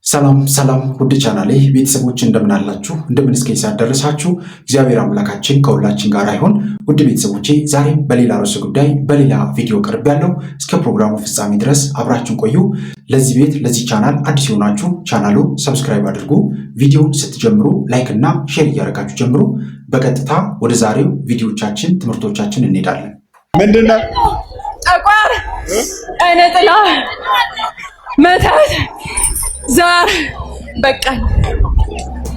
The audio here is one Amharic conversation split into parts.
ሰላም ውድ ቻናሌ ቤተሰቦች እንደምን አላችሁ? እንደምን እስከ ሰዓት ደረሳችሁ? እግዚአብሔር አምላካችን ከሁላችን ጋር ይሁን። ውድ ቤተሰቦቼ ዛሬም በሌላ ርዕሰ ጉዳይ በሌላ ቪዲዮ ቀርብ ያለው እስከ ፕሮግራሙ ፍጻሜ ድረስ አብራችሁን ቆዩ። ለዚህ ቤት ለዚህ ቻናል አዲስ የሆናችሁ ቻናሉ ሰብስክራይብ አድርጉ። ቪዲዮውን ስትጀምሩ ላይክ እና ሼር እያደረጋችሁ ጀምሩ። በቀጥታ ወደ ዛሬው ቪዲዮቻችን ትምህርቶቻችን እንሄዳለን። ምንድነው? ጠቋር፣ አይነ ጥላ፣ መተት፣ ዛር በቃኝ።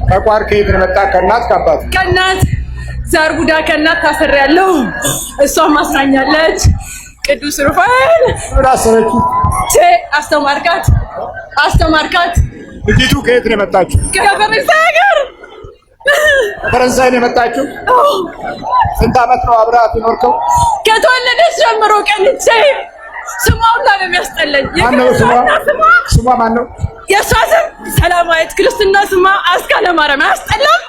ጠቋር ከየት ነው መጣ? ከእናት ከአባት? ከእናት። ዛር ቡዳ ከእናት ታስሬያለሁ። እሷም ማስራኛለች። ቅዱስ ሩፋኤል ራስነች አስተማርካት። ልጅቱ ከየት ነው የመጣችው? ከፈረንሳይ ሀገር። ፈረንሳይ ነው የመጣችው? ስንት ዓመት ነው አብረሃት የኖርከው? ከተወለደች ጀምሮ ቀንቼ ስሟ ሁላ ነው የሚያስጠላኝ። ማነው ስሟ? ማነው? የእሷ ስም ሰላማዊት፣ ክርስትና ስሟ አስካለ ማርያም። አያስጠላም?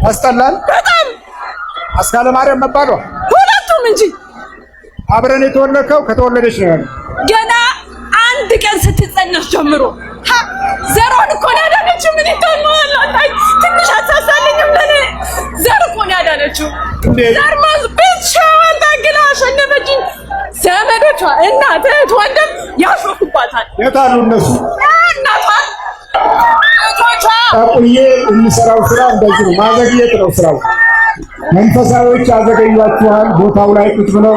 ያስጠላል በጣም። አስካለ ማርያም መባሏ ሁለቱም እንጂ። አብረን የተወለድከው ከተወለደች ነው ያለው? ገና አንድ ቀን ስትጸነስ ጀምሮ ዘሯን እኮ ነው ያዳነችው። ምን ይታማል? ትንሽ አታሳለኝም? ለኔ ዘር እኮ ነው ያዳነችው። ዘር ማዝ ብቻዋን ታግላ አሸነፈችኝ። ዘመዶቿ እናት፣ እህት፣ ወንድም ያሾፉባታል። የት አሉ እነሱ? እናቷ እህቶቿ። ጠቁዬ የሚሰራው ስራ እንደዚህ ነው። ማዘግየት ነው ስራው። መንፈሳዊዎች ያዘገዩአችኋል። ቦታው ላይ ቁጭ ብለው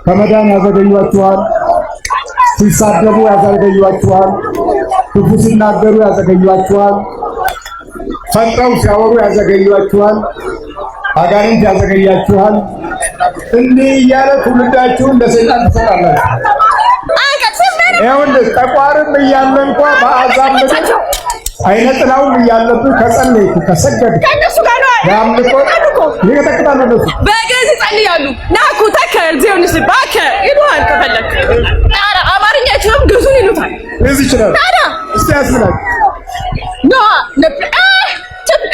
ከመዳን ያዘገዩአችኋል። ሲሳደቡ ያዘገዩአችኋል። ክፉ ሲናገሩ ያዘገዩአችኋል። ፈጥረው ሲያወሩ ያዘገዩአችኋል። አጋንንት ያዘገያችኋል። እንዲህ እያለ ትውልዳችሁን ለሰይጣን ትሰጣላችሁ። ይኸውልህ ጠቋርም እያለ እንኳ በአሕዛብ ምድር አይነ ጥላውም እያለብህ ከጸለይክ ከሰገድክ ከእነሱ ጋር ነው ያምልኮ ይቀጠቅጣሉ። እነሱ በግዕዝ ይጸልያሉ። ናኩ ተከል ዚዮንስ ባከ ይሉሃል። ከፈለክ አማርኛ አይችልም፣ ግዕዙን ይሉታል። ግዕዝ ይችላል። ታዲያ እስቲ ያስብላል።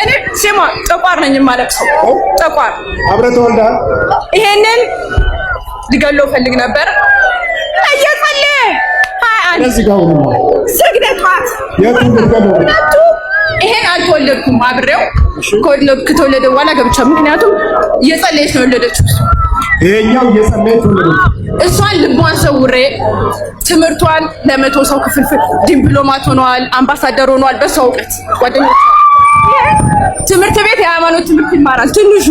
እኔ ስማ ጠቋር ነኝ የማለቅሰው። ጠቋር አብረህ ተወልደሃል። ይሄንን ሊገለው ፈልግ ነበር እየጸለየ እዚህ ጋር ሆኖ ስግደት ማለት የቱን ልትገለው? ይሄን አልተወለድኩም። አብሬው ከተወለደ በኋላ ገብቻ። ምክንያቱም እየጸለየች ነው የወለደችው። ይሄኛው እየጸለየች ወለደች። እሷን ልቧን ሰውሬ ትምህርቷን ለ100 ሰው ክፍልፍል ዲፕሎማት ሆነዋል፣ አምባሳደር ሆነዋል። በሷ እውቀት ጓደኞቿ ትምህርት ቤት የሃይማኖት ትምህርት ይማራል። ትንሹ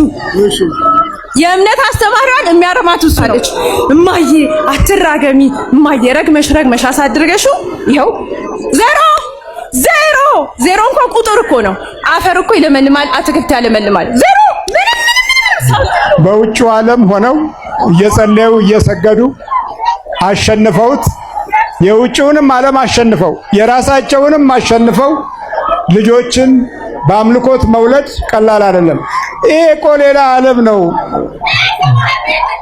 የእምነት አስተማሪዋን የሚያረማት እሷ ነች። እማዬ አትራገሚ፣ እማዬ ረግመሽ አሳድርገሽው ይኸው ዜሮ እንኳን ቁጥር እኮ ነው። አፈር እኮ ይለመልማል፣ አትክልት ያለመልማል። ዜሮ በውጭው ዓለም ሆነው እየጸለዩ እየሰገዱ አሸንፈውት የውጭውንም ዓለም አሸንፈው የራሳቸውንም አሸንፈው ልጆችን በአምልኮት መውለድ ቀላል አይደለም። ይሄ እኮ ሌላ ዓለም ነው።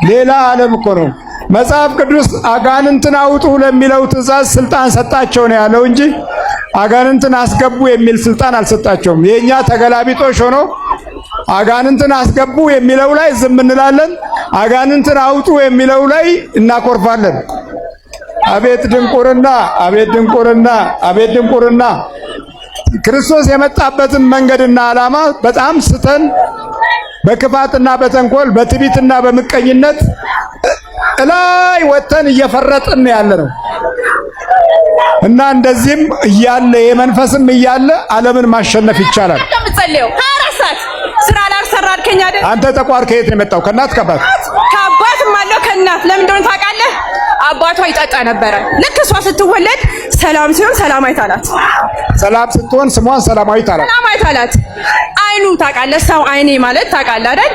ሌላ ዓለም እኮ ነው። መጽሐፍ ቅዱስ አጋንንትን አውጡ ለሚለው ትእዛዝ ስልጣን ሰጣቸው ነው ያለው እንጂ አጋንንትን አስገቡ የሚል ስልጣን አልሰጣቸውም። የኛ ተገላቢጦሽ ሆኖ አጋንንትን አስገቡ የሚለው ላይ ዝም እንላለን፣ አጋንንትን አውጡ የሚለው ላይ እናኮርፋለን። አቤት ድንቁርና! አቤት ድንቁርና! አቤት ድንቁርና! ክርስቶስ የመጣበትን መንገድና ዓላማ በጣም ስተን በክፋትና በተንኮል በትዕቢትና በምቀኝነት ላይ ወተን እየፈረጥን ያለ ነው እና እንደዚህም እያለ የመንፈስም እያለ ዓለምን ማሸነፍ ይቻላል። ተምጸልየው 24 ሰዓት ስራ ላልሰራ አልከኝ አይደል? አንተ ጠቋር ከየት ነው የመጣው? ከእናት ከአባት? ከአባትም አለው ከእናት። ለምን እንደሆነ ታውቃለህ? አባቷ ይጠጣ ነበረ። ልክ እሷ ስትወለድ ሰላም ሲሆን ሰላማዊት አላት። ሰላም ስትሆን ስሟን ሰላማዊት አላት። ሰላማዊት አላት። አይኑ ታውቃለህ? ሰው አይኔ ማለት ታውቃለህ አይደል?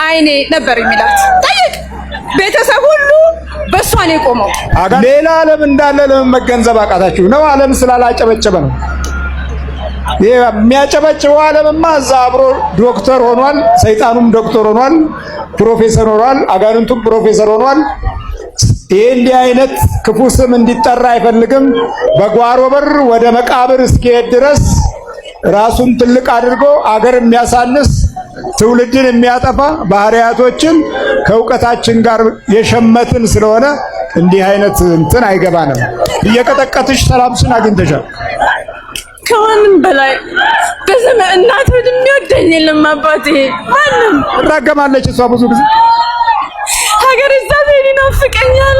አይኔ ነበር የሚላት። ጠይቅ። ቤተሰብ ሁሉ በእሷ ነው የቆመው። ሌላ ዓለም እንዳለ ለምን መገንዘብ አቃታችሁ ነው? ዓለም ስላላጨበጨበ ነው። ይሄ የሚያጨበጭበው ዓለምማ እዛ አብሮ ዶክተር ሆኗል። ሰይጣኑም ዶክተር ሆኗል፣ ፕሮፌሰር ሆኗል፣ አጋንንቱም ፕሮፌሰር ሆኗል። ይሄ እንዲህ አይነት ክፉ ስም እንዲጠራ አይፈልግም። በጓሮ በር ወደ መቃብር እስኪሄድ ድረስ ራሱን ትልቅ አድርጎ አገር የሚያሳንስ ትውልድን የሚያጠፋ ባህሪያቶችን ከእውቀታችን ጋር የሸመትን ስለሆነ እንዲህ አይነት እንትን አይገባንም። እየቀጠቀጥሽ ሰላምሽን አግኝተሻል። ከማንም በላይ በዘመን እናት የሚወደኝ የለም አባቴ። ማንም ትራገማለች እሷ ብዙ ጊዜ ሀገር እግዚአብሔር ይናፍቀኛል፣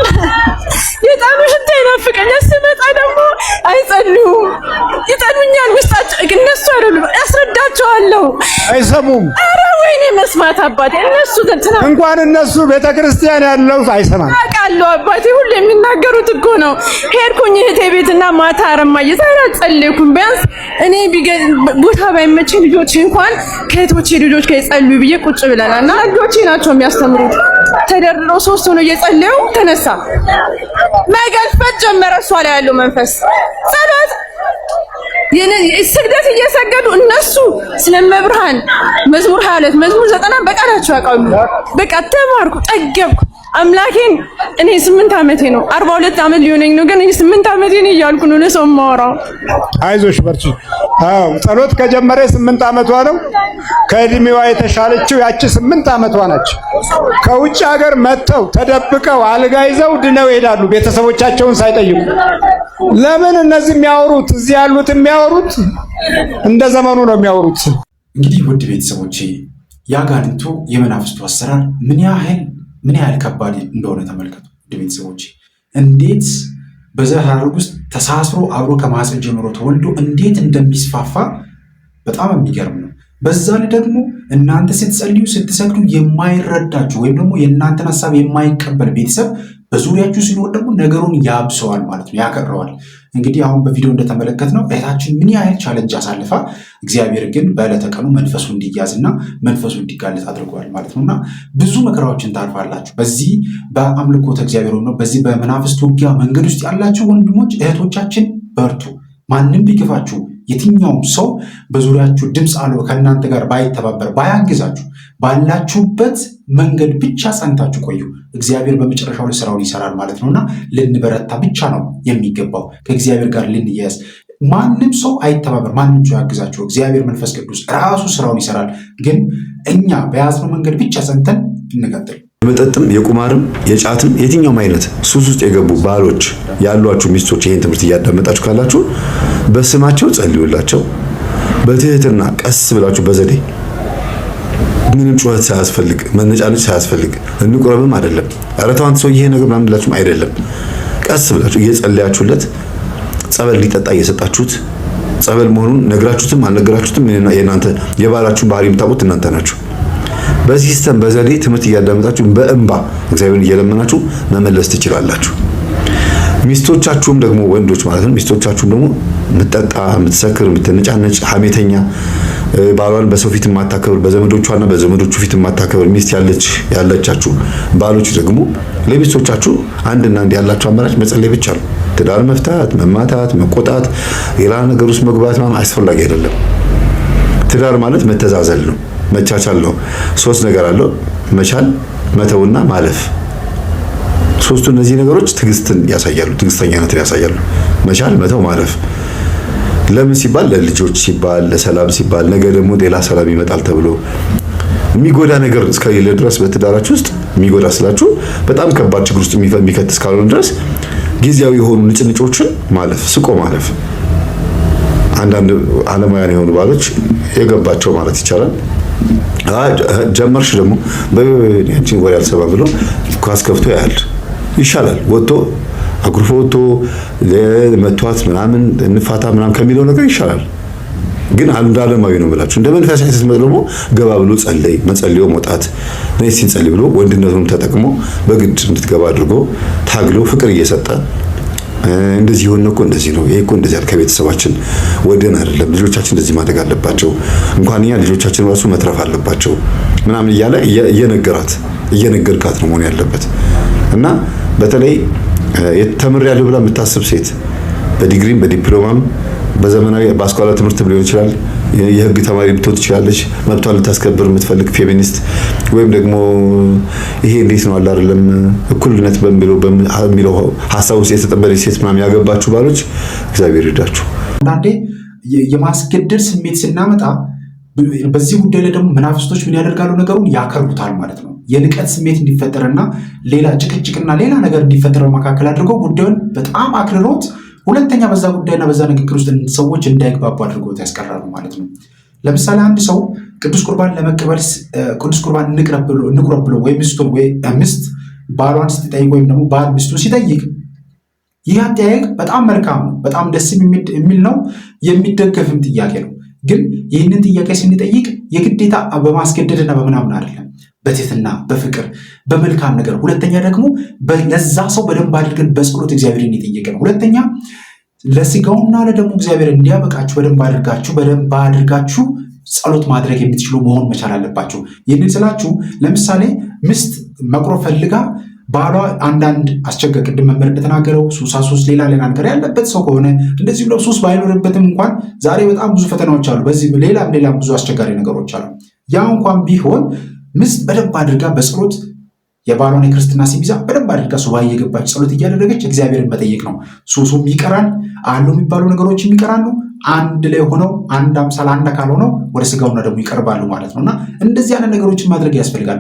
የጣኑ ሽታ ይናፍቀኛል። ስመጣ ደግሞ አይጸልዩም፣ ይጠሉኛል። ውስጣቸው እነሱ አይደሉም፣ ያስረዳቸዋለሁ፣ አይሰሙም። ኧረ ወይኔ መስማት አባቴ። እነሱ እንኳን እነሱ ቤተክርስቲያን ያለው አይሰማም። አውቃለሁ አባቴ፣ ሁሉ የሚናገሩት እኮ ነው። ሄድኩኝ እህቴ ቤትና ማታ አረማዬ ዛሬ አልጸለይኩም። ቢያንስ እኔ ቦታ ባይመቼ ልጆቼ እንኳን ከእህቶቼ ልጆች ከጸልዩ ብዬ ቁጭ ብለናል። እና ልጆቼ ናቸው የሚያስተምሩት። ተደርድረው ሶስት ሆነው እየጸለዩ ተነሳ መገልፈጥ ጀመረ። እሷ ላይ ያለው መንፈስ ጸሎት ስግደት እየሰገዱ እነሱ ስለመብርሃን መዝሙር 22 መዝሙር 90 በቃላቸው ያውቃሉ። በቃ ተማርኩ፣ ጠገብኩ አምላኬን። እኔ 8 ዓመቴ ነው፣ 42 ዓመት ሊሆነኝ ነው፣ ግን እኔ 8 ዓመቴ ነው እያልኩ ነው ለሰው የማወራው። አይዞሽ በርቺ። አዎ ጸሎት ከጀመረ 8 ዓመቷ ነው። ከእድሜዋ የተሻለችው ያቺ 8 ዓመቷ ነች። ከውጭ ሀገር መጥተው ተደብቀው አልጋ ይዘው ድነው ይሄዳሉ ቤተሰቦቻቸውን ሳይጠይቁ። ለምን? እነዚህ የሚያወሩት እዚህ ያሉት የሚያወሩት እንደ ዘመኑ ነው የሚያወሩት። እንግዲህ ውድ ቤተሰቦቼ ያጋንንቱ የመናፍስቱ አሰራር ምን ያህል ከባድ እንደሆነ ተመልከቱ። ውድ ቤተሰቦቼ እንዴት በዘር ሐረግ ውስጥ ተሳስሮ አብሮ ከማህፀን ጀምሮ ተወልዶ እንዴት እንደሚስፋፋ በጣም የሚገርም ነው። በዛ ላይ ደግሞ እናንተ ስትጸልዩ ስትሰግዱ የማይረዳችሁ ወይም ደግሞ የእናንተን ሀሳብ የማይቀበል ቤተሰብ በዙሪያችሁ ሲኖር ደግሞ ነገሩን ያብሰዋል ማለት ነው፣ ያከረዋል። እንግዲህ አሁን በቪዲዮ እንደተመለከትነው እህታችን ምን ያህል ቻለንጅ አሳልፋ እግዚአብሔር ግን በዕለተ ቀኑ መንፈሱ እንዲያዝና መንፈሱ እንዲጋለጥ አድርገዋል ማለት ነውና ብዙ መከራዎችን ታርፋላችሁ። በዚህ በአምልኮተ እግዚአብሔር ነው፣ በዚህ በመናፍስት ውጊያ መንገድ ውስጥ ያላችሁ ወንድሞች እህቶቻችን በርቱ። ማንም ቢገፋችሁ የትኛውም ሰው በዙሪያችሁ ድምፅ አለው ከእናንተ ጋር ባይተባበር ባያግዛችሁ ባላችሁበት መንገድ ብቻ ጸንታችሁ ቆዩ። እግዚአብሔር በመጨረሻው ላይ ስራውን ይሰራል ማለት ነውና ልንበረታ ብቻ ነው የሚገባው። ከእግዚአብሔር ጋር ልንያያዝ። ማንም ሰው አይተባበር፣ ማንም ሰው ያግዛችሁ። እግዚአብሔር መንፈስ ቅዱስ ራሱ ስራውን ይሰራል። ግን እኛ በያዝነው መንገድ ብቻ ጸንተን እንቀጥል። የመጠጥም የቁማርም የጫትም የትኛውም አይነት ሱስ ውስጥ የገቡ ባሎች ያሏችሁ ሚስቶች ይህን ትምህርት እያዳመጣችሁ ካላችሁ በስማቸው ጸልዩላቸው። በትህትና ቀስ ብላችሁ በዘዴ ምንም ጩኸት ሳያስፈልግ መነጫነጭ ሳያስፈልግ እንቁረብም አይደለም። ኧረ ተው አንተ ሰው ይሄ ነገር ምናምን ብላችሁም አይደለም። ቀስ ብላችሁ እየጸለያችሁለት ጸበል ሊጠጣ እየሰጣችሁት ጸበል መሆኑን ነግራችሁትም አልነገራችሁትም የእናንተ የባላችሁን ባህሪ የምታውቁት እናንተ ናችሁ። በሲስተም በዘዴ ትምህርት እያዳመጣችሁ በእንባ እግዚአብሔርን እየለመናችሁ መመለስ ትችላላችሁ። ሚስቶቻችሁም ደግሞ ወንዶች ማለት ነው። ሚስቶቻችሁም ደግሞ ምትጠጣ፣ ምትሰክር፣ ምትነጫነጭ፣ ሐሜተኛ፣ ባሏን በሰው ፊት የማታከብር በዘመዶቿና በዘመዶቹ ፊት የማታከብር ሚስት ያለቻችሁ ባሎች ደግሞ ለሚስቶቻችሁ አንድና አንድ ያላችሁ አማራጭ መጸለይ ብቻ ነው። ትዳር መፍታት፣ መማታት፣ መቆጣት፣ ሌላ ነገር ውስጥ መግባት ማለት አስፈላጊ አይደለም። ትዳር ማለት መተዛዘል ነው፣ መቻቻል ነው። ሶስት ነገር አለው፣ መቻል፣ መተውና ማለፍ። ሶስቱ እነዚህ ነገሮች ትዕግስትን ያሳያሉ፣ ትዕግስተኛነትን ያሳያሉ። መቻል፣ መተው፣ ማለፍ። ለምን ሲባል ለልጆች ሲባል፣ ለሰላም ሲባል፣ ነገ ደግሞ ሌላ ሰላም ይመጣል ተብሎ የሚጎዳ ነገር እስከሌለ ድረስ በትዳራችሁ ውስጥ የሚጎዳ ስላችሁ በጣም ከባድ ችግር ውስጥ የሚከት እስካልሆነ ድረስ ጊዜያዊ የሆኑ ንጭንጮችን ማለፍ፣ ስቆ ማለፍ። አንዳንድ ዓለማውያን የሆኑ ባሎች የገባቸው ማለት ይቻላል ጀመርሽ ደግሞ በእንቺ ወሬ አልሰማ ብሎ ኳስ ከፍቶ ያህል ይሻላል ወጥቶ አኩርፎ ወጥቶ ለመቷት ምናምን እንፋታ ምናምን ከሚለው ነገር ይሻላል። ግን አንድ ዓለማዊ ነው ብላችሁ እንደ መንፈሳዊ ስትመጡ ደግሞ ገባ ብሎ መጸለዩ መውጣት ነይ ሲጸልይ ብሎ ወንድነቱን ተጠቅሞ በግድ እንድትገባ አድርጎ ታግሎ ፍቅር እየሰጠ እንደዚህ ሆነ እኮ እንደዚህ ነው፣ ይሄ እኮ እንደዚህ አለ፣ ከቤተሰባችን ወደን አይደለም፣ ልጆቻችን እንደዚህ ማድረግ አለባቸው፣ እንኳን እኛ ልጆቻችን ራሱ መትረፍ አለባቸው ምናምን እያለ እየነገርካት ነው መሆን ያለበት። እና በተለይ ተምሬያለሁ ብላ የምታስብ ሴት በዲግሪም በዲፕሎማም በዘመናዊ በአስኳላ ትምህርትም ሊሆን ይችላል፣ የህግ ተማሪ ልትሆን ትችላለች፣ መብቷን ልታስከብር የምትፈልግ ፌሚኒስት ወይም ደግሞ ይሄ እንዴት ነው አለ አይደለም እኩልነት በሚለው ሀሳብ ውስጥ የተጠበለች ሴት ምናምን ያገባችሁ ባሎች እግዚአብሔር ይርዳችሁ። አንዳንዴ የማስገደድ ስሜት ስናመጣ በዚህ ጉዳይ ላይ ደግሞ መናፍስቶች ምን ያደርጋሉ? ነገሩን ያከሩታል ማለት ነው። የንቀት ስሜት እንዲፈጠርና ሌላ ጭቅጭቅና ሌላ ነገር እንዲፈጠር በመካከል አድርገው ጉዳዩን በጣም አክርሮት፣ ሁለተኛ በዛ ጉዳይና በዛ ንግግር ውስጥ ሰዎች እንዳይግባቡ አድርገውት ያስቀራሉ ማለት ነው። ለምሳሌ አንድ ሰው ቅዱስ ቁርባን ለመቀበል ቅዱስ ቁርባን እንቁረብ ብሎ ወይ ሚስቱን ወይ ሚስት ባሏን ስትጠይቅ ወይም ደግሞ ባል ሚስቱን ሲጠይቅ ይህ አጠያየቅ በጣም መልካም ነው፣ በጣም ደስ የሚል ነው፣ የሚደገፍም ጥያቄ ነው። ግን ይህንን ጥያቄ ስንጠይቅ የግዴታ በማስገደድና በምናምን አይደለም፣ በትህትና በፍቅር በመልካም ነገር። ሁለተኛ ደግሞ ለዛ ሰው በደንብ አድርገን በጸሎት እግዚአብሔርን እየጠየቀ ነው። ሁለተኛ ለስጋውና ለደሙ እግዚአብሔር እንዲያበቃችሁ በደንብ አድርጋችሁ ጸሎት ማድረግ የምትችሉ መሆን መቻል አለባችሁ። ይህንን ስላችሁ ለምሳሌ ሚስት መቁረብ ፈልጋ ባሏ አንዳንድ አስቸጋሪ ቅድም መምህር እንደተናገረው ሱስ ሌላ ነገር ያለበት ሰው ከሆነ እንደዚህ ብለው ሱስ ባይኖርበትም እንኳን ዛሬ በጣም ብዙ ፈተናዎች አሉ። በዚህ ሌላም ብዙ አስቸጋሪ ነገሮች አሉ። ያ እንኳን ቢሆን ሚስት በደንብ አድርጋ በጸሎት የባሏን የክርስትና ስም ይዛ በደንብ አድርጋ ሱባኤ እየገባች ጸሎት እያደረገች እግዚአብሔርን መጠየቅ ነው። ሱሱም ይቀራል፣ አሉ የሚባሉ ነገሮችም ይቀራሉ። አንድ ላይ ሆነው አንድ አምሳል አንድ አካል ሆነው ወደ ስጋውና ደግሞ ይቀርባሉ ማለት ነውና እንደዚህ አይነት ነገሮችን ማድረግ ያስፈልጋል።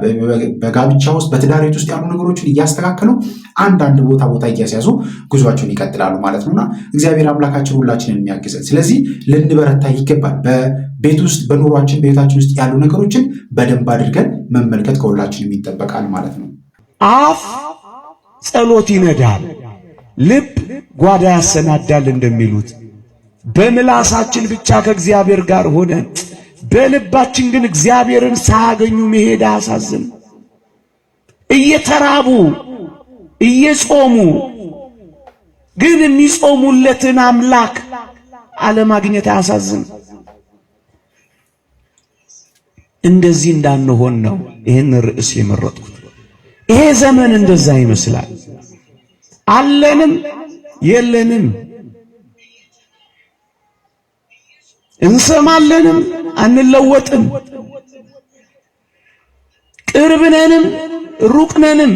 በጋብቻ ውስጥ በትዳር ቤት ውስጥ ያሉ ነገሮችን እያስተካከሉ አንዳንድ ቦታ እያስያዙ ጉዟቸውን ይቀጥላሉ ማለት ነውና እግዚአብሔር አምላካችን ሁላችንን የሚያግዘን። ስለዚህ ልንበረታ ይገባል። በቤት ውስጥ በኑሯችን በቤታችን ውስጥ ያሉ ነገሮችን በደንብ አድርገን መመልከት ከሁላችንም ይጠበቃል ማለት ነው። አፍ ጸሎት ይነዳል፣ ልብ ጓዳ ያሰናዳል እንደሚሉት በምላሳችን ብቻ ከእግዚአብሔር ጋር ሆነን በልባችን ግን እግዚአብሔርን ሳያገኙ መሄድ አያሳዝን? እየተራቡ እየጾሙ ግን የሚጾሙለትን አምላክ አለማግኘት አያሳዝን? እንደዚህ እንዳንሆን ነው ይህን ርዕስ የመረጥኩት። ይሄ ዘመን እንደዛ ይመስላል። አለንም የለንም፣ እንሰማለንም አንለወጥም፣ ቅርብነንም ሩቅነንም፣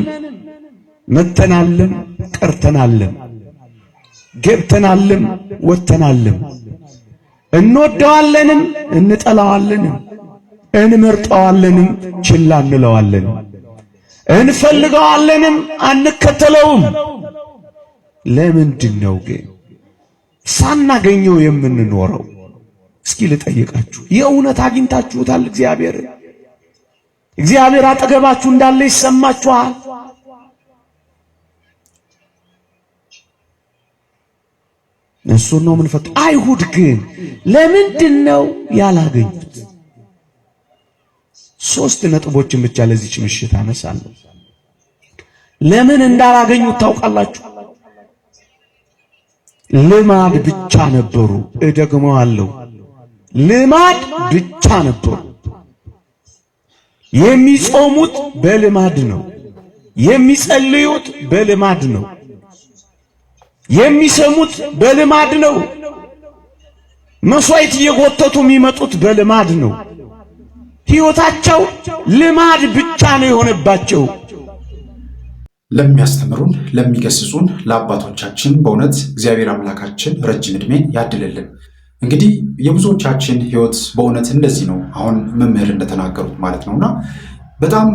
መተናለም ቀርተናለም፣ ገብተናለም ወተናለም፣ እንወደዋለንም እንጠላዋለንም፣ እንመርጠዋለንም ችላ እንለዋለንም፣ እንፈልገዋለንም አንከተለውም። ለምንድን ነው ግን ሳናገኘው የምንኖረው? እስኪ ልጠይቃችሁ፣ የእውነት አግኝታችሁታል? እግዚአብሔር አጠገባችሁ እንዳለ ይሰማችኋል? እሱን ነው የምንፈት። አይሁድ ግን ለምንድን ነው ያላገኙት? 3 ነጥቦችን ብቻ ለዚች ምሽት አነሳለሁ። ለምን እንዳላገኙት ታውቃላችሁ? ልማድ ብቻ ነበሩ። እደግመዋለሁ፣ ልማድ ብቻ ነበሩ። የሚጾሙት በልማድ ነው፣ የሚጸልዩት በልማድ ነው፣ የሚሰሙት በልማድ ነው፣ መስዋዕት እየጎተቱ የሚመጡት በልማድ ነው። ሕይወታቸው ልማድ ብቻ ነው የሆነባቸው። ለሚያስተምሩን ለሚገስጹን ለአባቶቻችን በእውነት እግዚአብሔር አምላካችን ረጅም ዕድሜን ያድልልን። እንግዲህ የብዙዎቻችን ሕይወት በእውነት እንደዚህ ነው፣ አሁን መምህር እንደተናገሩት ማለት ነውና በጣም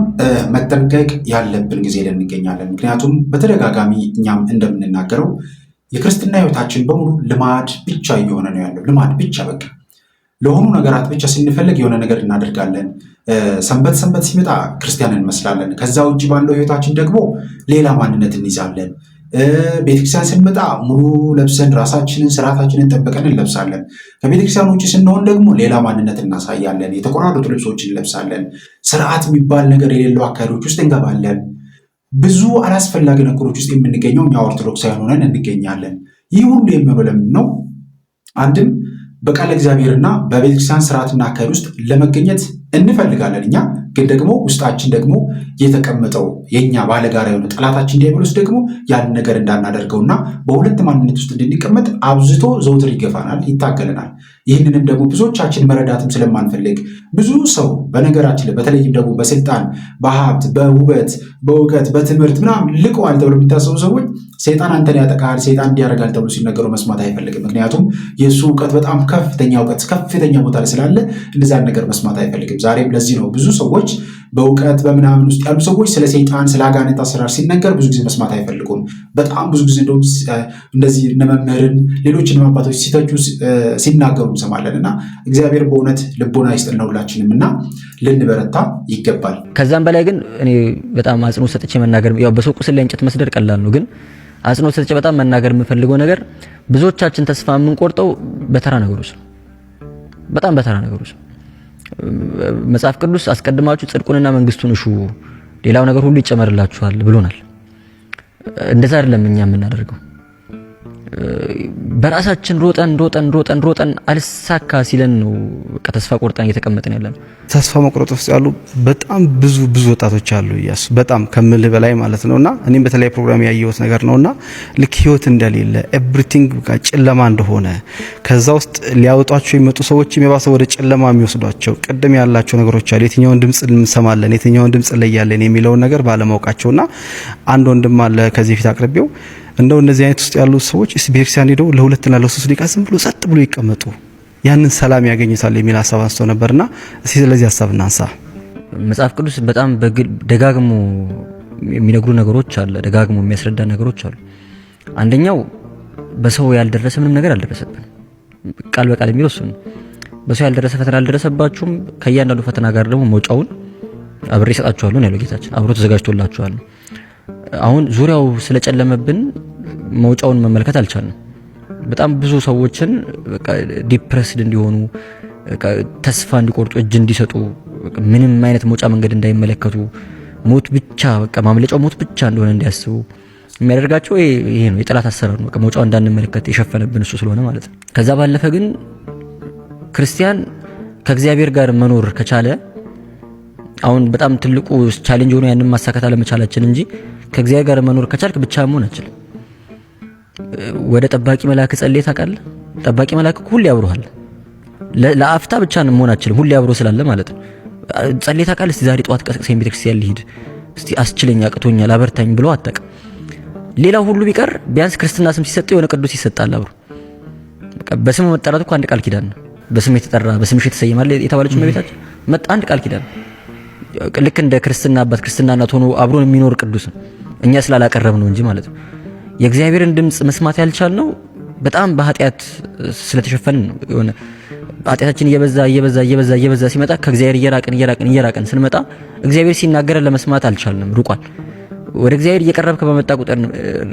መጠንቀቅ ያለብን ጊዜ ላይ እንገኛለን። ምክንያቱም በተደጋጋሚ እኛም እንደምንናገረው የክርስትና ሕይወታችን በሙሉ ልማድ ብቻ እየሆነ ነው ያለው። ልማድ ብቻ፣ በቃ ለሆኑ ነገራት ብቻ ስንፈልግ የሆነ ነገር እናደርጋለን። ሰንበት ሲመጣ ክርስቲያን እንመስላለን። ከዛ ውጭ ባለው ሕይወታችን ደግሞ ሌላ ማንነት እንይዛለን። ቤተክርስቲያን ስንመጣ ሙሉ ለብሰን ራሳችንን ስርዓታችንን ጠብቀን እንለብሳለን። ከቤተክርስቲያን ውጭ ስንሆን ደግሞ ሌላ ማንነት እናሳያለን። የተቆራረጡ ልብሶችን እንለብሳለን። ስርዓት የሚባል ነገር የሌለው አካሄዶች ውስጥ እንገባለን። ብዙ አላስፈላጊ ነገሮች ውስጥ የምንገኘው እኛ ኦርቶዶክሳውያን ሆነን እንገኛለን። ይህ ሁሉ የሚሆነው ለምን ነው? አንድም በቃለ እግዚአብሔርና በቤተክርስቲያን ስርዓትና አካሄድ ውስጥ ለመገኘት እንፈልጋለን። እኛ ግን ደግሞ ውስጣችን ደግሞ የተቀመጠው የኛ ባለጋራ የሆነ ጠላታችን ዲያብሎስ ደግሞ ያን ነገር እንዳናደርገውና በሁለት ማንነት ውስጥ እንድንቀመጥ አብዝቶ ዘውትር ይገፋናል፣ ይታገለናል። ይህንንም ደግሞ ብዙዎቻችን መረዳትም ስለማንፈልግ ብዙ ሰው በነገራችን ላይ በተለይም ደግሞ በስልጣን፣ በሀብት፣ በውበት፣ በእውቀት፣ በትምህርት ምናምን ልቀዋል ተብሎ የሚታሰቡ ሰዎች ሰይጣን አንተን ያጠቃል፣ ሰይጣን እንዲያደርጋል ተብሎ ሲነገሩ መስማት አይፈልግም። ምክንያቱም የእሱ እውቀት በጣም ከፍተኛ እውቀት ከፍተኛ ቦታ ላይ ስላለ እንደዛን ነገር መስማት አይፈልግም። ዛሬም ለዚህ ነው ብዙ ሰዎች በእውቀት በምናምን ውስጥ ያሉ ሰዎች ስለ ሰይጣን ስለ አጋንንት አሰራር ሲነገር ብዙ ጊዜ መስማት አይፈልጉም። በጣም ብዙ ጊዜ እንደውም እንደዚህ እነ መምህርን ሌሎችንም አባቶች ሲተቹ ሲናገሩ እንሰማለን። እና እግዚአብሔር በእውነት ልቦና ይስጥልን ሁላችንም እና ልንበረታ ይገባል። ከዛም በላይ ግን እኔ በጣም አጽንኦት ሰጥቼ መናገር ያው በሰው ቁስል ላይ እንጨት መስደድ ቀላል ነው፣ ግን አጽንኦት ሰጥቼ በጣም መናገር የምፈልገው ነገር ብዙዎቻችን ተስፋ የምንቆርጠው በተራ ነገሮች ነው። በጣም በተራ ነገሮች ነው። መጽሐፍ ቅዱስ አስቀድማችሁ ጽድቁንና መንግስቱን እሹ ሌላው ነገር ሁሉ ይጨመርላችኋል ብሎናል። እንደዛ አይደለም እኛ የምናደርገው። በራሳችን ሮጠን አልሳካ ሲለን ነው በቃ ተስፋ ቆርጠን እየተቀመጥን ያለን። ተስፋ መቁረጥ ውስጥ ያሉ በጣም ብዙ ወጣቶች አሉ እያሱ በጣም ከምልህ በላይ ማለት ነውና እኔም በተለይ ፕሮግራም ያየሁት ነገር ነውና ልክ ህይወት እንደሌለ ኤቭሪቲንግ በቃ ጨለማ እንደሆነ ከዛ ውስጥ ሊያወጧቸው የሚመጡ ሰዎች የሚባሰው ወደ ጨለማ የሚወስዷቸው ቅድም ያላቸው ነገሮች አሉ። የትኛውን ድምጽ እንሰማለን የትኛውን ድምጽ እንለያለን የሚለውን ነገር ባለማወቃቸውና አንድ ወንድም አለ ከዚህ ፊት አቅርቤው እንደው እነዚህ አይነት ውስጥ ያሉ ሰዎች ቤተክርስቲያን ሄደው ለሁለትና ለሶስት ደቂቃ ዝም ብሎ ጸጥ ብሎ ይቀመጡ ያንን ሰላም ያገኙታል የሚል ሐሳብ አንስቶ ነበርና እስቲ ስለዚህ ሐሳብ እናንሳ። መጽሐፍ ቅዱስ በጣም ደጋግሞ የሚነግሩ ነገሮች አለ፣ ደጋግሞ የሚያስረዳ ነገሮች አሉ። አንደኛው በሰው ያልደረሰ ምንም ነገር አልደረሰብን ቃል በቃል የሚለው እሱ ነው። በሰው ያልደረሰ ፈተና አልደረሰባችሁም፣ ከእያንዳንዱ ፈተና ጋር ደግሞ መውጫውን አብሬ እሰጣችኋለሁ ያለው ጌታችን አብሮ ተዘጋጅቶላችኋል። አሁን ዙሪያው ስለጨለመብን መውጫውን መመልከት አልቻልንም። በጣም ብዙ ሰዎችን በቃ ዲፕረስድ እንዲሆኑ ተስፋ እንዲቆርጡ እጅ እንዲሰጡ ምንም አይነት መውጫ መንገድ እንዳይመለከቱ ሞት ብቻ በቃ ማምለጫው ሞት ብቻ እንደሆነ እንዲያስቡ የሚያደርጋቸው ይሄ ነው። የጠላት አሰራር ነው። በቃ መውጫው እንዳንመለከት የሸፈነብን እሱ ስለሆነ ማለት ነው። ከዛ ባለፈ ግን ክርስቲያን ከእግዚአብሔር ጋር መኖር ከቻለ አሁን በጣም ትልቁ ቻሌንጅ ሆኖ ያንን ማሳካት አለመቻላችን እንጂ ከእግዚአብሔር ጋር መኖር ከቻልክ ብቻ መሆን አትችልም። ወደ ጠባቂ መልአክ ጸልይ ታውቃለህ? ጠባቂ መልአክ ሁሌ ያብሮሃል። ለአፍታ ብቻ መሆን አትችልም፣ ሁሌ ያብሮ ስላለ ማለት ነው። ጸልይ ታውቃለህ? እስቲ ዛሬ ጠዋት ቀስቅሰኝ ቤተክርስቲያን ልሂድ እስቲ አስችለኝ አቅቶኛል አበርታኝ ብሎ አታውቅም። ሌላው ሁሉ ቢቀር ቢያንስ ክርስትና ስም ሲሰጠው የሆነ ቅዱስ ይሰጣል አብሮ። በቃ በስሙ መጠራት እኮ አንድ ቃል ኪዳን ነው። በስም የተጠራ በስምሽ የተሰየማል የተባለችው እመቤታችን መጣ አንድ ቃል ኪዳን ልክ እንደ ክርስትና አባት ክርስትና እናት ሆኖ አብሮን የሚኖር ቅዱስ ነው። እኛ ስላላቀረብ ነው እንጂ ማለት ነው። የእግዚአብሔርን ድምጽ መስማት ያልቻልነው በጣም በኃጢአት ስለተሸፈንን ነው። የሆነ ኃጢአታችን እየበዛ ሲመጣ ከእግዚአብሔር እየራቅን ስንመጣ እግዚአብሔር ሲናገረን ለመስማት አልቻልንም፣ ሩቋል። ወደ እግዚአብሔር እየቀረብክ በመጣ ቁጥር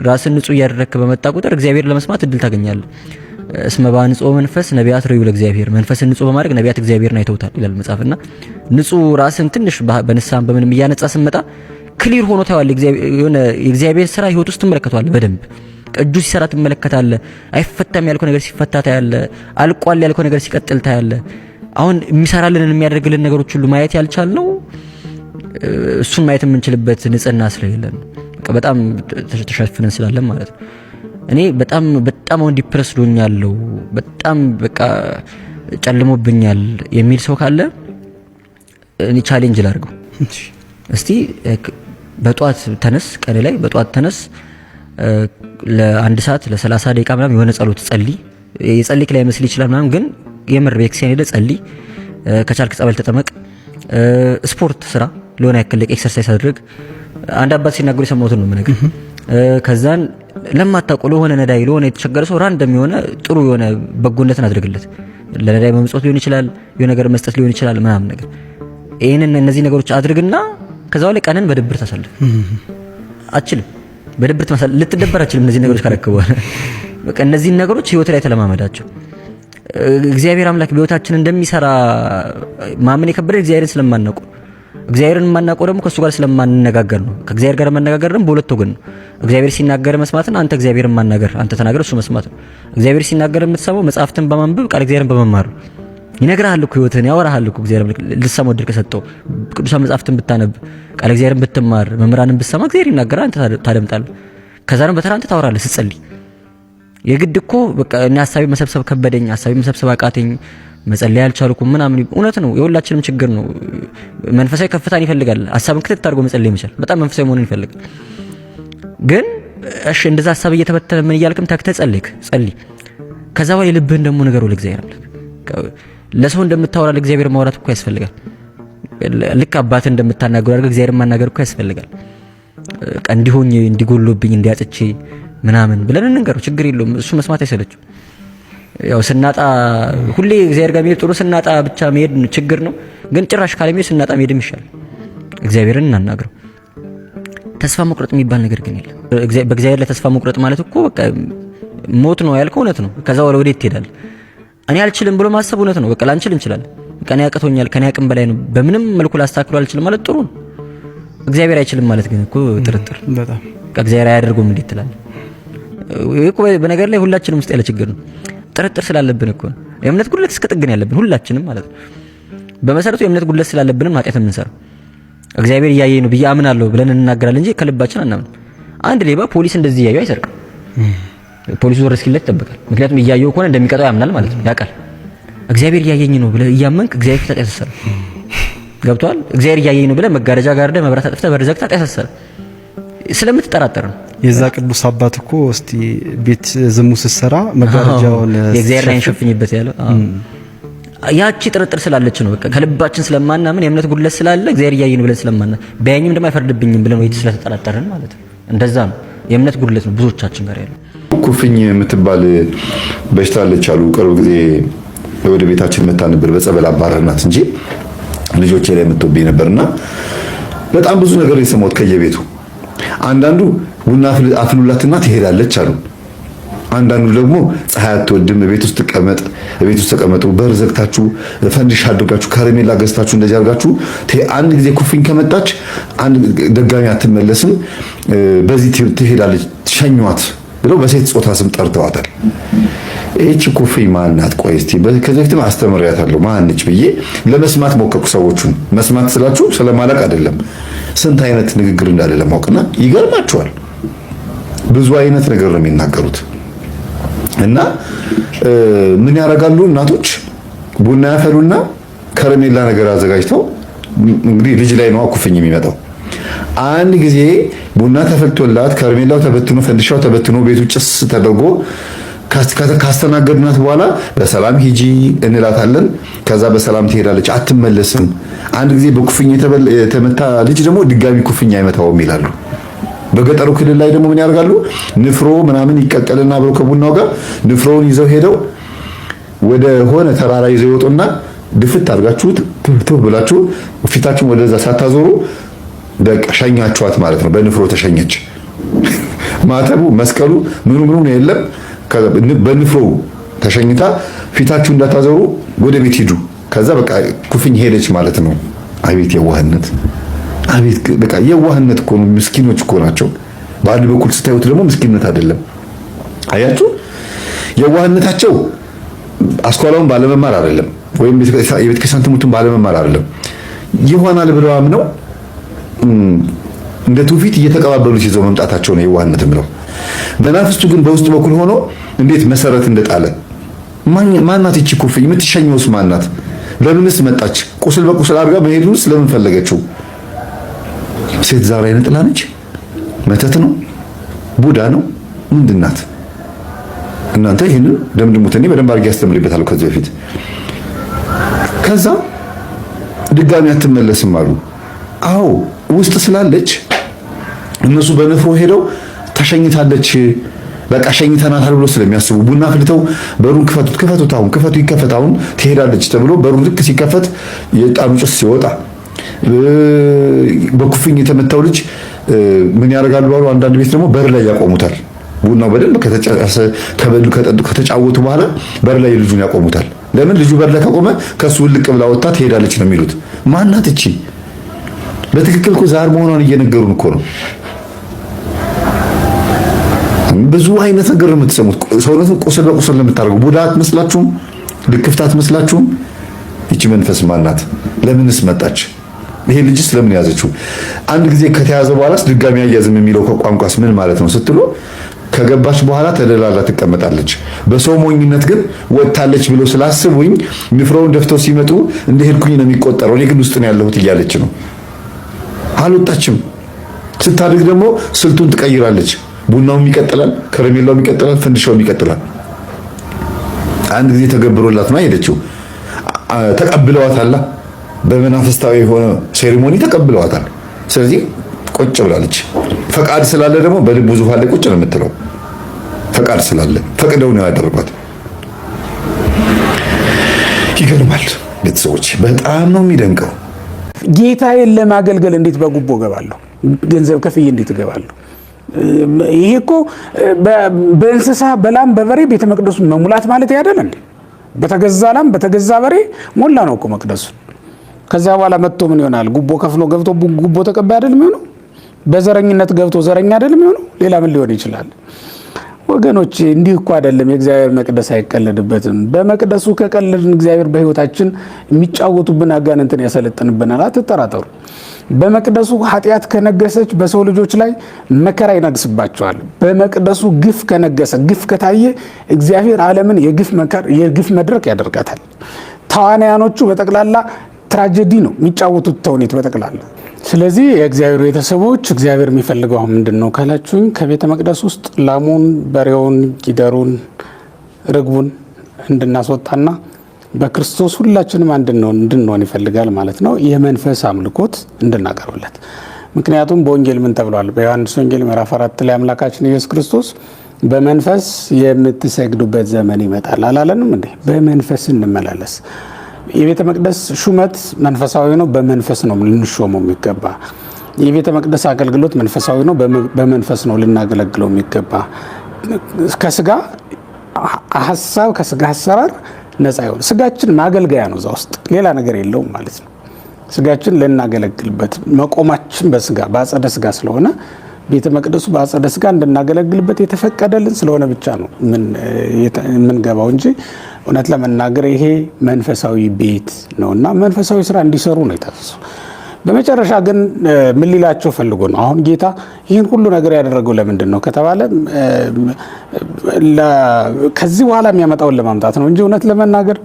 ራስን ንጹህ እያደረግክ በመጣ ቁጥር እግዚአብሔር ለመስማት እድል ታገኛለህ። እስመ በንጹህ መንፈስ ነቢያት ረዩ ለእግዚአብሔር፣ መንፈስን ንጹህ በማድረግ ነቢያት እግዚአብሔርን አይተውታል ይላል መጽሐፍና ንጹህ ራስን ትንሽ በንስሐም በምንም እያነጻ ስንመጣ ክሊር ሆኖ ታያለህ። የእግዚአብሔር ስራ ህይወት ውስጥ ትመለከታለህ በደንብ እጁ ሲሰራ ትመለከታለህ። አይፈታም ያልከው ነገር ሲፈታ ታያለህ። አልቋል ያልከው ነገር ሲቀጥል ታያለህ። አሁን የሚሰራልንን የሚያደርግልን ነገሮች ሁሉ ማየት ያልቻልነው እሱን ማየት የምንችልበት ንጽህና ስለሌለን በጣም ተሸፍነን ስላለን ማለት ነው። እኔ በጣም አሁን ዲፕረስ ዶኛለሁ በጣም በቃ ጨልሞብኛል የሚል ሰው ካለ እኔ ቻሌንጅ ላድርገው። እስቲ በጧት ተነስ፣ ቀን ላይ በጧት ተነስ፣ ለአንድ ሰዓት ለ30 ደቂቃ ምናምን የሆነ ጸሎት ጸልይ። የጸልይክ ላይ መስል ይችላል ምናምን፣ ግን የምር ቤተክርስቲያን ሄደህ ጸልይ። ከቻልክ ጸበል ተጠመቅ፣ ስፖርት ስራ፣ ለሆነ ያክል ኤክሰርሳይዝ አድርግ። አንድ አባት ሲናገሩ የሰማሁትን ነው የምነግርህ። ከዛን ለማታውቀው ለሆነ ነዳይ ለሆነ የተቸገረ ሰው ራንደም የሆነ ጥሩ የሆነ በጎነትን አድርግለት። ለነዳይ መምጾት ሊሆን ይችላል፣ የሆነ ነገር መስጠት ሊሆን ይችላል ምናምን ነገር። እነዚህ ነገሮች አድርግና ከዛው ላይ ቀንን በድብርት አሳልፍ። አትችልም፣ በድብርት ልትደበር አትችልም። እነዚህ ነገሮች ካረከበው በቃ እነዚህ ነገሮች ህይወት ላይ ተለማመዳቸው። እግዚአብሔር አምላክ በህይወታችን እንደሚሰራ ማመን የከበደ እግዚአብሔርን ስለማናውቀው፣ እግዚአብሔርን የማናውቀው ደግሞ ከሱ ጋር ስለማንነጋገር ነው። ከእግዚአብሔር ጋር መነጋገር ደግሞ በሁለት ወገን ነው። እግዚአብሔር ሲናገር መስማትና አንተ እግዚአብሔርን ማናገር፣ አንተ ተናገር እሱ መስማት ነው። እግዚአብሔር ሲናገር የምትሰማው መጽሐፍትን በማንበብ ቃል እግዚአብሔርን በመማር ነው። ይነግራሃል እኮ ህይወትን ያወራሃል እኮ እግዚአብሔር ልትሰማው ድል ከሰጠው ቅዱሳን መጽሐፍትን ብታነብ ቃል እግዚአብሔርን ብትማር መምህራንን ብትሰማ እግዚአብሔር ይናገራል፣ አንተ ታደምጣለህ። ከዛ ነው በተራ አንተ ታወራለህ ስትጸልይ። የግድ እኮ በቃ እኔ ሐሳቤ መሰብሰብ ከበደኝ፣ ሐሳቤ መሰብሰብ አቃተኝ፣ መጸለይ አልቻልኩም ምናምን እውነት ነው። የሁላችንም ችግር ነው። መንፈሳዊ ከፍታን ይፈልጋል። ሐሳብን ክትት አድርጎ መጸለይ መቻል በጣም መንፈሳዊ መሆንን ይፈልጋል። ግን እሺ እንደዛ ሐሳብ እየተበተነ ምን እያልክም ተክተህ ጸልይ። ከዛ በኋላ የልብህን ደግሞ ነገሩ ለእግዚአብሔር አለ። ለሰው እንደምታወራ ለእግዚአብሔር ማውራት እኮ ያስፈልጋል። ልክ አባትህ እንደምታናገር አድርገህ እግዚአብሔርን ማናገር እኮ ያስፈልጋል። እንዲሆኝ እንዲጎሎብኝ እንዲያጥቼ ምናምን ብለን እንንገረው፣ ችግር የለውም። እሱ መስማት አይሰለችው። ያው ስናጣ ሁሌ እግዚአብሔር ጋር መሄድ ጥሩ፣ ስናጣ ብቻ መሄድ ችግር ነው። ግን ጭራሽ ካለመሄድ ስናጣ መሄድም ይሻላል። እግዚአብሔርን እናናግረው። ተስፋ መቁረጥ የሚባል ነገር ግን የለም። በእግዚአብሔር ላይ ተስፋ መቁረጥ ማለት እኮ በቃ ሞት ነው ያልከው እውነት ነው። ከዛ በኋላ ወዴት ትሄዳለህ? እኔ አልችልም ብሎ ማሰብ እውነት ነው። በቃ ላንችል እንችላለን። በቃ እኔ ያቅቶኛል፣ ከኔ አቅም በላይ ነው፣ በምንም መልኩ ላስተካክለው አልችልም ማለት ጥሩ ነው። እግዚአብሔር አይችልም ማለት ግን እኮ ጥርጥር በጣም እግዚአብሔር አያደርጉም እንዴት ትላለህ? እኮ በነገር ላይ ሁላችንም ውስጥ ያለ ችግር ነው። ጥርጥር ስላለብን እኮ ነው የእምነት ጉድለት እስከ ጥግ ነው ያለብን ሁላችንም ማለት ነው። በመሰረቱ የእምነት ጉድለት ስላለብንም ኃጢአት የምንሰራው እግዚአብሔር እያየኝ ነው ብዬ አምናለሁ ብለን እንናገራለን እንጂ ከልባችን አናምን። አንድ ሌባ ፖሊስ እንደዚህ እያየው አይሰርቅም። ፖሊሱ ዞር እስኪለት ይጠብቃል። ምክንያቱም እያየው ከሆነ እንደሚቀጣው ያምናል ማለት ነው፣ ያውቃል። እግዚአብሔር እያየኝ ነው ብለህ እያመንክ እግዚአብሔር ፊት ኃጢአት ሰራ ገብቷል። እግዚአብሔር እያየኝ ነው ብለህ መጋረጃ ጋርደህ መብራት አጥፍተህ በር ዘግተህ ኃጢአት ሰራ ስለምትጠራጠር ነው። የዛ ቅዱስ አባት እኮ እስቲ ቤት ዝሙት ስትሰራ መጋረጃውን የእግዚአብሔር ላይ ሸፍኝበት ያለው ያቺ ጥርጥር ስላለች ነው። በቃ ከልባችን ስለማናምን የእምነት ጉድለት ስላለ እግዚአብሔር እያየኝ ነው ብለን ስለማናምን ቢያየኝም ደግሞ አይፈርድብኝም ብለን ወይ ስለተጠራጠርን ማለት ነው። እንደዛ ነው። የእምነት ጉድለት ነው ብዙዎቻችን ጋር ያለው። ኩፍኝ የምትባል በሽታ አለች አሉ። ቅርብ ጊዜ ወደ ቤታችን መጣ ነበር። በጸበል አባረርናት እንጂ ልጆቼ ላይ መጥቶብኝ ነበርና በጣም ብዙ ነገር የሰማሁት ከየቤቱ። አንዳንዱ ቡና አፍሉላትና ትሄዳለች አሉ። አንዳንዱ ደግሞ ፀሐይ አትወድም፣ ቤት ውስጥ ተቀመጡ፣ በር ዘግታችሁ ፈንዲሽ አድርጋችሁ ከረሜላ ገዝታችሁ እንደዚህ አድርጋችሁ አንድ ጊዜ ኩፍኝ ከመጣች አንድ ደጋሚ አትመለስም፣ በዚህ ትሄዳለች፣ ሸኟት ብለው በሴት ጾታ ስም ጠርተዋታል። እቺ ኩፍኝ ማናት? ቆይ እስቲ ከዚህ በፊትም አስተምሬያታለሁ ማንች ብዬ ለመስማት ሞከርኩ። ሰዎቹን መስማት ስላችሁ ስለማለቅ አይደለም፣ ስንት አይነት ንግግር እንዳለ ለማወቅና ይገርማችኋል። ብዙ አይነት ነገር ነው የሚናገሩት። እና ምን ያደርጋሉ እናቶች? ቡና ያፈሉና ከረሜላ ነገር አዘጋጅተው፣ እንግዲህ ልጅ ላይ ነው ኩፍኝ የሚመጣው። አንድ ጊዜ ቡና ተፈልቶላት ከረሜላው ተበትኖ ፈንዲሻው ተበትኖ ቤቱ ጭስ ተደርጎ ካስተናገድናት በኋላ በሰላም ሂጂ እንላታለን። ከዛ በሰላም ትሄዳለች፣ አትመለስም። አንድ ጊዜ በኩፍኝ የተመታ ልጅ ደግሞ ድጋሚ ኩፍኝ አይመታውም ይላሉ። በገጠሩ ክልል ላይ ደግሞ ምን ያደርጋሉ? ንፍሮ ምናምን ይቀቀልና አብሮ ከቡናው ጋር ንፍሮውን ይዘው ሄደው ወደ ሆነ ተራራ ይዘው ይወጡና ድፍት አድርጋችሁት ትፍ ብላችሁ ፊታችሁን ወደዛ ሳታዞሩ በቃ ሸኛችኋት ማለት ነው። በንፍሮ ተሸኘች። ማተቡ መስቀሉ ምኑ የለም። በንፍሮ ተሸኝታ ፊታችሁ እንዳታዞሩ ወደ ቤት ሂዱ። ከዛ በቃ ኩፍኝ ሄደች ማለት ነው። አቤት የዋህነት! አቤት በቃ የዋህነት እኮ ነው። ምስኪኖች እኮ ናቸው። በአንድ በኩል ስታዩት ደግሞ ምስኪንነት አይደለም። አያችሁ፣ የዋህነታቸው አስኳላውን ባለመማር አይደለም፣ ወይም የቤተክርስቲያን ትምህርቱን ባለመማር አይደለም። ይሆናል ብለው አምነው እንደ ትውፊት እየተቀባበሉት ይዘው መምጣታቸው ነው የዋህነት ብለው። መናፍስቱ ግን በውስጥ በኩል ሆኖ እንዴት መሰረት እንደጣለ ማናት ይቺ ኩፍኝ? የምትሸኘውስ ማናት? ለምንስ መጣች? ቁስል በቁስል አድርጋ መሄዱንስ ለምን ፈለገችው? ሴት ዛሬ አይነ ጥላ ነች? መተት ነው? ቡዳ ነው? ምንድናት? እናንተ ይሄንን ደምድሙት። እኔ በደንብ አድርጌ አስተምሬበታለሁ ከዚህ በፊት። ከዛ ድጋሚ አትመለስም አሉ። አዎ ውስጥ ስላለች እነሱ በንፍሮ ሄደው ተሸኝታለች፣ በቃ ሸኝተናታል ብሎ ስለሚያስቡ ቡና ፍልተው በሩን ክፈቱት፣ አሁን ክፈቱ፣ ይከፈት፣ አሁን ትሄዳለች ተብሎ በሩን ልክ ሲከፈት የዕጣኑ ጭስ ሲወጣ በኩፍኝ የተመታው ልጅ ምን ያደርጋሉ አሉ። አንዳንድ ቤት ደግሞ በር ላይ ያቆሙታል። ቡናው በደንብ ከበሉ ከተጫወቱ በኋላ በር ላይ ልጁን ያቆሙታል። ለምን? ልጁ በር ላይ ከቆመ ከሱ ልቅ ብላ ወጣ ትሄዳለች ነው የሚሉት። ማናት እቺ? በትክክል እኮ ዛር መሆኗን እየነገሩን እኮ ነው። ብዙ አይነት ነገር የምትሰሙት ሰውነቱን ቁስል በቁስል ለምታደርጉ ቡዳ አትመስላችሁም? ልክፍት አትመስላችሁም? ይቺ መንፈስ ማናት? ለምንስ መጣች? ይሄ ልጅስ ለምን ያዘችው? አንድ ጊዜ ከተያዘ በኋላስ ድጋሚ አያዝም የሚለው ከቋንቋስ ምን ማለት ነው ስትሉ ከገባች በኋላ ተደላላ ትቀመጣለች። በሰው ሞኝነት ግን ወጥታለች ብሎ ስላስቡኝ ንፍሮውን ደፍተው ሲመጡ እንደሄድኩኝ ነው የሚቆጠረው፣ እኔ ግን ውስጥ ነው ያለሁት እያለች ነው። አልወጣችም። ስታድግ ደግሞ ስልቱን ትቀይራለች። ቡናውም ይቀጥላል፣ ከረሜላውም ይቀጥላል፣ ፈንድሻውም ይቀጥላል። አንድ ጊዜ ተገብሮላት ነው ሄደችው። ተቀብለዋታል፣ በመናፍስታዊ የሆነ ሴሪሞኒ ተቀብለዋታል። ስለዚህ ቁጭ ብላለች። ፈቃድ ስላለ ደግሞ በልቡ ዙፋን ላይ ቁጭ ነው የምትለው። ፈቃድ ስላለ ፈቅደው ነው ያደረጓት። ይገርማል ቤተሰቦች፣ በጣም ነው የሚደንቀው። ጌታዬን ለማገልገል እንዴት በጉቦ ገባለሁ? ገንዘብ ከፍዬ እንዴት እገባለሁ? ይሄ እኮ በእንስሳ በላም በበሬ ቤተ መቅደሱን መሙላት ማለት ያደለ እንዴ? በተገዛ ላም በተገዛ በሬ ሞላ ነው እኮ መቅደሱን። ከዛ በኋላ መጥቶ ምን ይሆናል? ጉቦ ከፍሎ ገብቶ ጉቦ ተቀባይ አይደል የሚሆነው? በዘረኝነት ገብቶ ዘረኛ አይደል የሚሆነው? ሌላ ምን ሊሆን ይችላል? ወገኖች እንዲህ እኮ አይደለም። የእግዚአብሔር መቅደስ አይቀለድበትም። በመቅደሱ ከቀለድን እግዚአብሔር በሕይወታችን የሚጫወቱብን አጋንንትን ያሰለጥንብናል። አትጠራጠሩ። በመቅደሱ ኃጢአት ከነገሰች በሰው ልጆች ላይ መከራ ይነግስባቸዋል። በመቅደሱ ግፍ ከነገሰ ግፍ ከታየ እግዚአብሔር ዓለምን የግፍ መድረክ ያደርጋታል። ተዋናያኖቹ በጠቅላላ ትራጀዲ ነው የሚጫወቱት ተውኔት በጠቅላላ። ስለዚህ የእግዚአብሔር ቤተሰቦች እግዚአብሔር የሚፈልገው ምንድን ነው ካላችሁኝ፣ ከቤተ መቅደስ ውስጥ ላሙን፣ በሬውን፣ ጊደሩን፣ ርግቡን እንድናስወጣና በክርስቶስ ሁላችንም እንድንሆን ይፈልጋል ማለት ነው። የመንፈስ አምልኮት እንድናቀርብለት። ምክንያቱም በወንጌል ምን ተብሏል? በዮሐንስ ወንጌል ምዕራፍ 4 ላይ አምላካችን ኢየሱስ ክርስቶስ በመንፈስ የምትሰግዱበት ዘመን ይመጣል አላለንም እንዴ? በመንፈስ እንመላለስ። የቤተ መቅደስ ሹመት መንፈሳዊ ነው። በመንፈስ ነው ልንሾመው የሚገባ። የቤተ መቅደስ አገልግሎት መንፈሳዊ ነው። በመንፈስ ነው ልናገለግለው የሚገባ። ከስጋ ሀሳብ ከስጋ አሰራር ነፃ ይሆን። ስጋችን ማገልገያ ነው፣ እዛ ውስጥ ሌላ ነገር የለውም ማለት ነው። ስጋችን ልናገለግልበት መቆማችን በስጋ በአጸደ ስጋ ስለሆነ ቤተ መቅደሱ በአጸደ ስጋ እንድናገለግልበት የተፈቀደልን ስለሆነ ብቻ ነው የምንገባው እንጂ እውነት ለመናገር ይሄ መንፈሳዊ ቤት ነውና መንፈሳዊ ስራ እንዲሰሩ ነው የታዘዙ። በመጨረሻ ግን ምን ሊላቸው ፈልጎ ነው? አሁን ጌታ ይህን ሁሉ ነገር ያደረገው ለምንድን ነው ከተባለ ከዚህ በኋላ የሚያመጣውን ለማምጣት ነው እንጂ እውነት ለመናገር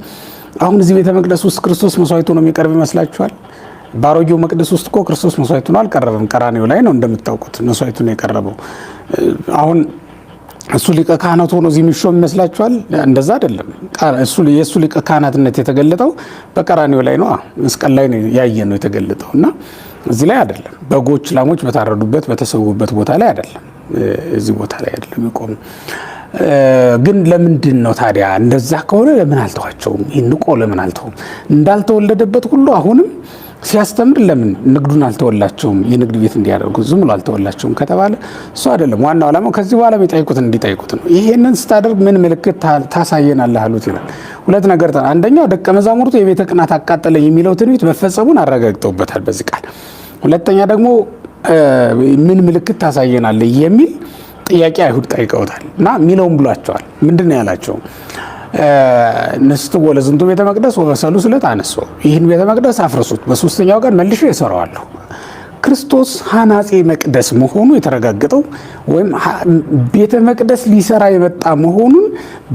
አሁን እዚህ ቤተ መቅደስ ውስጥ ክርስቶስ መስዋዕቱ ነው የሚቀርብ ይመስላችኋል? ባሮጌው መቅደስ ውስጥ እኮ ክርስቶስ መስዋዕቱ ነው አልቀረበም። ቀራንዮ ላይ ነው እንደምታውቁት መስዋዕቱ ነው የቀረበው። አሁን እሱ ሊቀ ካህናት ሆኖ እዚህ የሚሾም ይመስላችኋል? እንደዛ አይደለም። የእሱ ሊቀ ካህናትነት የተገለጠው በቀራንዮ ላይ ነው፣ መስቀል ላይ ያየ ነው የተገለጠው እና እዚህ ላይ አይደለም። በጎች ላሞች በታረዱበት በተሰዉበት ቦታ ላይ አይደለም፣ እዚህ ቦታ ላይ አይደለም የቆሙ። ግን ለምንድን ነው ታዲያ እንደዛ ከሆነ ለምን አልተዋቸውም? ይህን ንቆ ለምን አልተውም? እንዳልተወለደበት ሁሉ አሁንም ሲያስተምር ለምን ንግዱን አልተወላቸውም? የንግድ ቤት እንዲያደርጉ ዝም ብሎ አልተወላቸውም ከተባለ እሱ አይደለም ዋናው ዓላማው። ከዚህ በኋላ የሚጠይቁትን እንዲጠይቁት ነው። ይሄንን ስታደርግ ምን ምልክት ታሳየናለህ አሉት ይላል። ሁለት ነገር፣ አንደኛው ደቀ መዛሙርቱ የቤተ ቅናት አቃጠለ የሚለው ትንቢት መፈጸሙን አረጋግጠውበታል በዚህ ቃል። ሁለተኛ ደግሞ ምን ምልክት ታሳየናለህ የሚል ጥያቄ አይሁድ ጠይቀውታል እና ሚለውም ብሏቸዋል። ምንድን ነው ያላቸው? ንስትዎ ለዝንቱ ቤተ መቅደስ ወበሰሉ ስለት አነሶ፣ ይህን ቤተ መቅደስ አፍርሱት በሶስተኛው ቀን መልሼ እሰራዋለሁ። ክርስቶስ ሐናፄ መቅደስ መሆኑ የተረጋገጠው ወይም ቤተ መቅደስ ሊሰራ የመጣ መሆኑን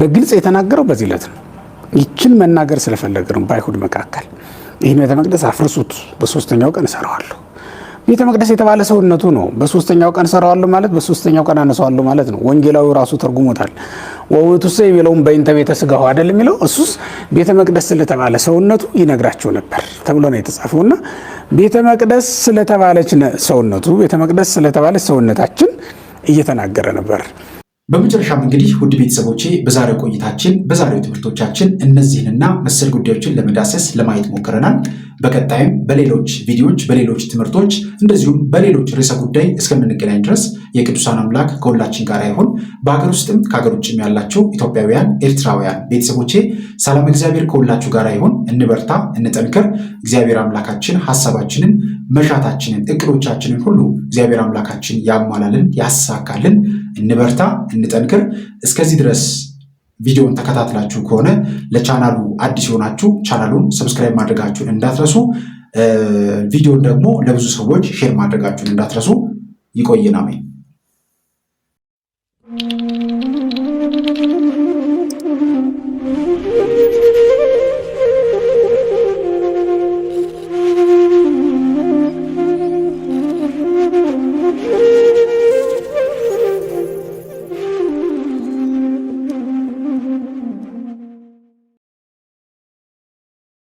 በግልጽ የተናገረው በዚህ ዕለት ነው። ይችን መናገር ስለፈለገ ነው በአይሁድ መካከል ይህን ቤተ መቅደስ አፍርሱት በሶስተኛው ቀን እሰራዋለሁ። ቤተ መቅደስ የተባለ ሰውነቱ ነው። በሶስተኛው ቀን እሰራዋለሁ ማለት በሶስተኛው ቀን አነሳዋለሁ ማለት ነው። ወንጌላዊ ራሱ ተርጉሞታል። ወውእቱሰ ይቤለውም በእንተ ቤተ ሥጋሁ አይደል የሚለው፣ እሱስ ቤተ መቅደስ ስለተባለ ሰውነቱ ይነግራቸው ነበር ተብሎ ነው የተጻፈውና ቤተ መቅደስ ስለተባለች ሰውነቱ ቤተ መቅደስ ስለተባለች ሰውነታችን እየተናገረ ነበር። በመጨረሻም እንግዲህ ውድ ቤተሰቦቼ በዛሬው ቆይታችን በዛሬው ትምህርቶቻችን እነዚህንና መሰል ጉዳዮችን ለመዳሰስ ለማየት ሞክረናል። በቀጣይም በሌሎች ቪዲዮዎች በሌሎች ትምህርቶች እንደዚሁም በሌሎች ርዕሰ ጉዳይ እስከምንገናኝ ድረስ የቅዱሳን አምላክ ከሁላችን ጋር ይሁን። በሀገር ውስጥም ከሀገር ውጭም ያላችሁ ኢትዮጵያውያን፣ ኤርትራውያን ቤተሰቦቼ ሰላም እግዚአብሔር ከሁላችሁ ጋር ይሁን። እንበርታ፣ እንጠንክር። እግዚአብሔር አምላካችን ሀሳባችንን፣ መሻታችንን፣ እቅዶቻችንን ሁሉ እግዚአብሔር አምላካችን ያሟላልን፣ ያሳካልን። እንበርታ፣ እንጠንክር። እስከዚህ ድረስ ቪዲዮን ተከታትላችሁ ከሆነ ለቻናሉ አዲስ የሆናችሁ ቻናሉን ሰብስክራይብ ማድረጋችሁን እንዳትረሱ፣ ቪዲዮን ደግሞ ለብዙ ሰዎች ሼር ማድረጋችሁን እንዳትረሱ። ይቆየን። አሜን።